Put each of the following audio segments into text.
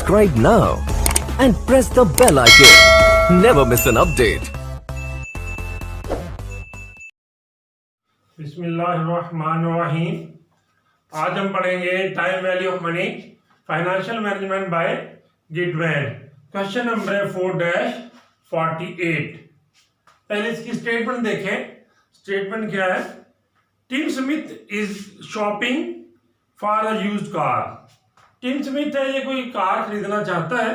Subscribe now and press the bell icon. Never miss an update. बिस्मिल्लाहिर्रहमानिर्रहीम। आज हम पढ़ेंगे time value of money, financial management by Gitman. Question number है 4-48। पहले इसकी स्टेटमेंट देखें। स्टेटमेंट क्या है? Tim Smith is shopping for a used car. Tim Smith है, ये कोई कार खरीदना चाहता है।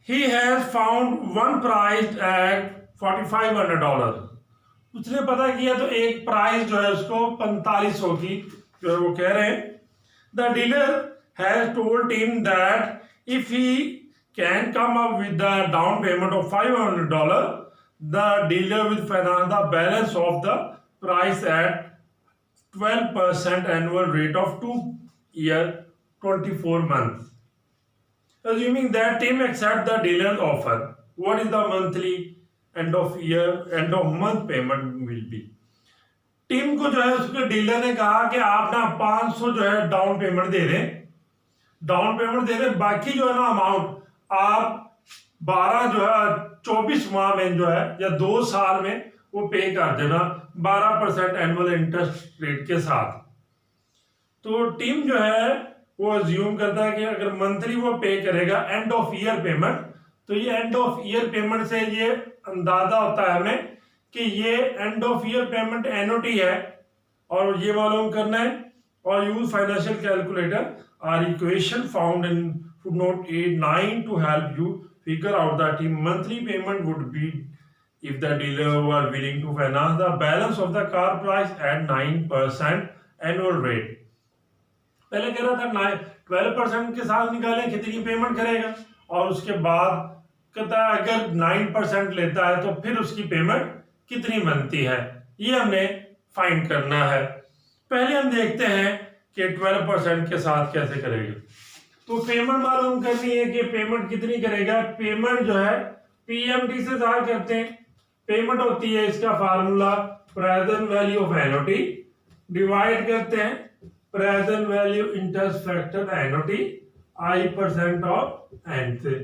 He has found one price at $4,500। उसने पता किया तो एक प्राइस जो है उसको 4500 की जो है वो कह रहे हैं। The dealer has told him that if he can come up with the down payment of $500, the dealer will finance the balance of the price at 12% annual rate of 2 year 24 months. Assuming that Tim accept the dealer's offer, what is the monthly end of month payment will be? Team को जो है उसके dealer ने कहा कि आप ना 500 जो है डाउन पेमेंट दे दें, बाकी जो है ना अमाउंट आप 12 जो है 24 माह में जो है या 2 साल में वो पे कर देना 12% एनुअल इंटरेस्ट रेट के साथ। तो टीम जो है वो अज्यूम करता है कि अगर मंथली वो पे करेगा एंड ऑफ ईयर पेमेंट, तो ये एंड ऑफ ईयर पेमेंट से ये अंदाजा होता है हमें कि ये end of year payment annuity है और ये मालूम करना है। और use financial calculator or equation found in footnote 8-9 to help you figure out the team monthly payment would be if the dealer were willing to finance the balance of the car price at 9% annual rate। पहले कह रहा था 12% के साथ निकालें कितनी payment करेगा, और उसके बाद कहता है अगर 9% लेता है तो फिर उसकी पेमेंट कितनी बनती है, ये हमने फाइंड करना है। पहले हम देखते हैं कि 12% के साथ कैसे करेगा। तो पेमेंट मालूम करनी है कि पेमेंट कितनी करेगा। पेमेंट जो है पीएमटी से ज़ाहिर करते हैं। पेमेंट होती है, इसका formula present value of annuity divide करते हैं present value interest factor annuity I% of N से।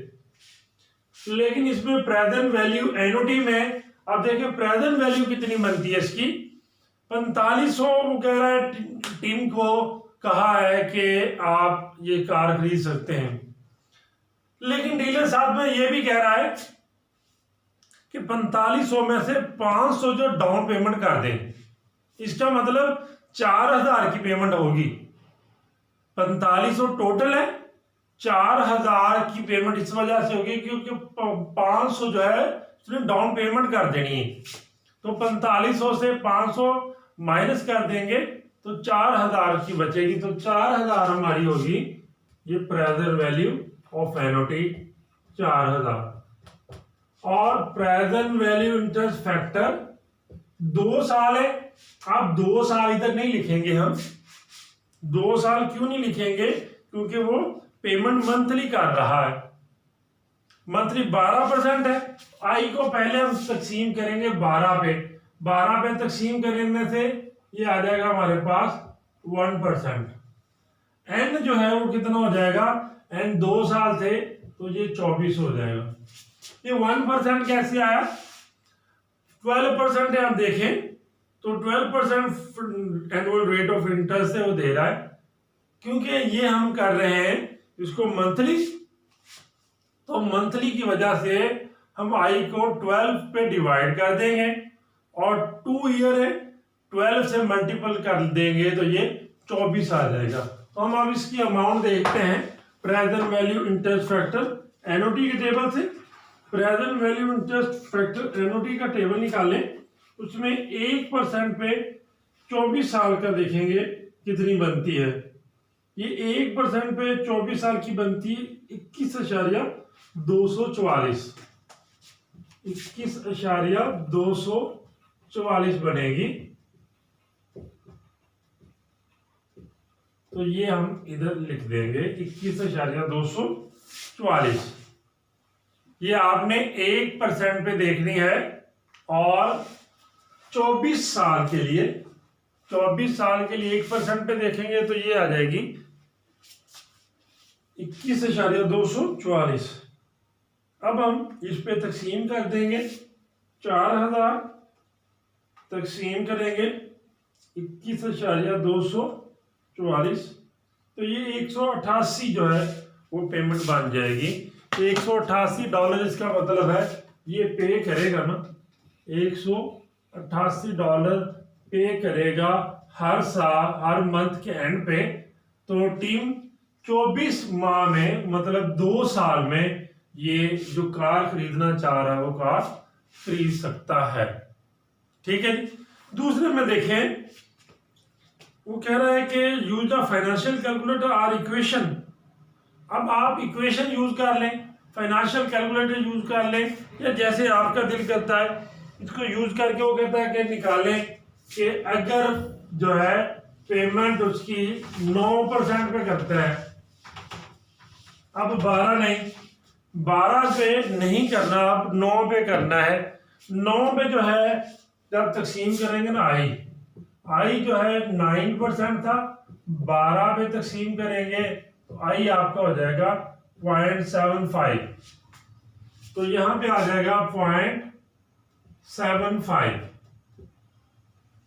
लेकिन इसमें प्रेजेंट वैल्यू एनओटी में अब देखिए प्रेजेंट वैल्यू कितनी बनती है इसकी 4500। वो कह रहा है टीम को कहा है कि आप ये कार खरीद सकते हैं, लेकिन डीलर साथ में ये भी कह रहा है कि 4500 में से 500 जो डाउन पेमेंट कर दें। इसका मतलब 4000 की पेमेंट होगी। 4500 टोटल है, 4000 की पेमेंट इस वजह से होगी क्योंकि 500 जो है उसने डाउन पेमेंट कर देनी है। तो 4500 से 500 माइनस कर देंगे तो 4000 की बचेगी। तो 4000 हमारी होगी ये प्रेजेंट वैल्यू ऑफ एनओटी 4000। और प्रेजेंट वैल्यू इंटरेस्ट फैक्टर 2 साल है। अब 2 साल इधर नहीं लिखेंगे हम। 2 साल क्यों नहीं लिखेंगे? क्योंकि वो पेमेंट मंथली कर रहा है। मंथली 12% है। आई को पहले हम तकसीम करेंगे 12 पे। 12 पे तकसीम करने से ये आ जाएगा हमारे पास 1%। एन जो है वो कितना हो जाएगा? एन 2 साल थे तो ये 24 हो जाएगा। ये 1% कैसे आया? 12% है। आप देखें तो 12% एनुअल रेट ऑफ इंटरेस्ट से वो दे रहा है, क्योंकि ये हम कर रहे हैं इसको मंथली। तो मंथली की वजह से हम आई को 12 पे डिवाइड कर देंगे और 2 ईयर है, 12 से मल्टीपल कर देंगे तो ये 24 आ जाएगा। तो हम अब इसकी अमाउंट देखते हैं present value interest factor NOT के टेबल से। Present value interest factor NOT का टेबल निकालें, उसमें 1% पे 24 साल का देखेंगे कितनी बनती है। ये 1% पे 24 साल की बनती है 21.244। 21.244 बनेगी। तो ये हम इधर लिख देंगे 21.244। ये आपने 1% पे देखनी है और 24 साल के लिए 1% पे देखेंगे तो ये आ जाएगी 21,244। अब हम इस पे तकसीम कर देंगे, 4000 तकसीम करेंगे 21,244, तो ये 188 जो है वो पेमेंट बन जाएगी। $188 इसका मतलब है ये पे करेगा ना, $188 पे करेगा हर साल, हर मंथ के एंड पे। तो टीम 24 माह में, मतलब 2 साल में ये जो कार खरीदना चाह रहा है वो कार खरीद सकता है। ठीक है जी। दूसरे में देखें, वो कह रहा है कि यूज द फाइनेंशियल कैलकुलेटर और इक्वेशन। अब आप इक्वेशन यूज कर लें, फाइनेंशियल कैलकुलेटर यूज कर लें, या जैसे आपका दिल करता है इसको यूज करके वो कहता है कि निकालें कि अगर जो है पेमेंट उसकी 9% पे करता है, अब 12 नहीं, 12 पे नहीं करना, अब 9 पे करना है। 9 पे जो है जब तकसीम करेंगे ना, आई जो है 9% था, 12 पे तकसीम करेंगे तो आई आपका हो जाएगा 0.75। तो यहां पे आ जाएगा 0.75,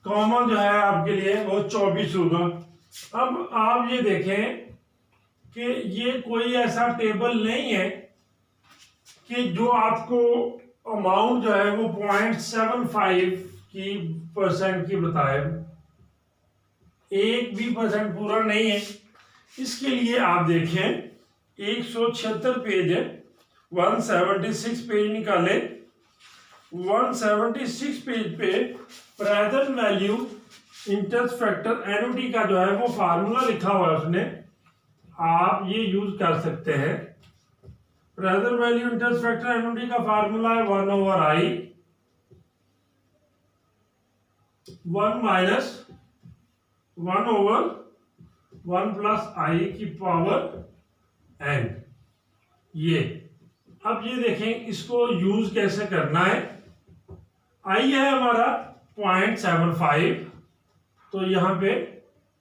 कॉमन जो है आपके लिए वो 24 होगा। अब आप ये देखें कि ये कोई ऐसा टेबल नहीं है कि जो आपको अमाउंट जो है वो 0.75 की परसेंट की बताए, एक भी परसेंट पूरा नहीं है। इसके लिए आप देखें 176 पेज है, 176 पेज निकाले, 176 पेज पे present value interest factor annuity का जो है वो फार्मूला लिखा हुआ है उसने, आप ये यूज कर सकते हैं। Present value interest factor annuity का फार्मूला है 1/i 1 माइनस 1/1 प्लस i की पावर n। ये अब ये देखें इसको यूज कैसे करना है। i है हमारा 0.75, तो यहां पे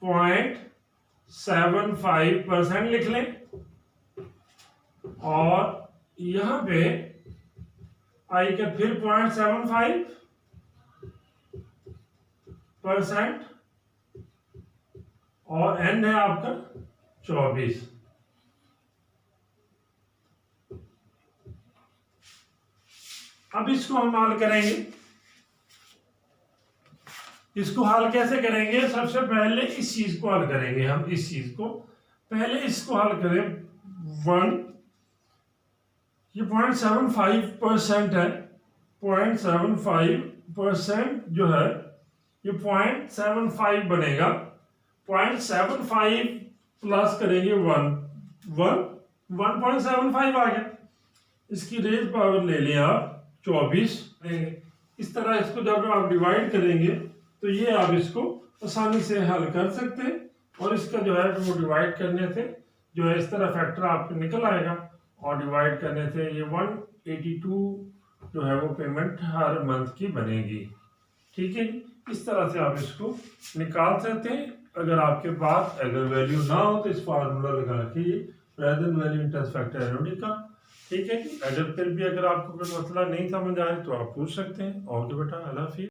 0.75% लिख लें, और यहां पे i का फिर 0.75% और n है आपका 24। अब इसको हम हल करेंगे। इसको हल कैसे करेंगे, सबसे पहले इस चीज को हल करेंगे हम, इस चीज को पहले इसको हल करें। 1, ये 0.75% है, 0.75% जो है ये 0.75 बनेगा। 0.75 प्लस करेंगे 1.75 आ गया। इसकी रेज पावर ले लिया आप 24। इस तरह इसको जब आप डिवाइड करेंगे तो ये आप इसको आसानी से हल कर सकते हैं, और इसका जो है वो डिवाइड करने से जो है इस तरह फैक्टर आपको निकल आएगा, और डिवाइड करने से ये 182 जो है वो पेमेंट हर मंथ की बनेगी। ठीक है, इस तरह से आप इसको निकाल सकते हैं। अगर आपके पास अगर वैल्यू ना हो तो इस फार्मूला लगा के present value interest factor annuity का। ठीक है, अगर फिर भी अगर आपको कोई मसला नहीं समझ आए तो आप पूछ सकते हैं। ओके बेटा, अल्लाह हाफिज़।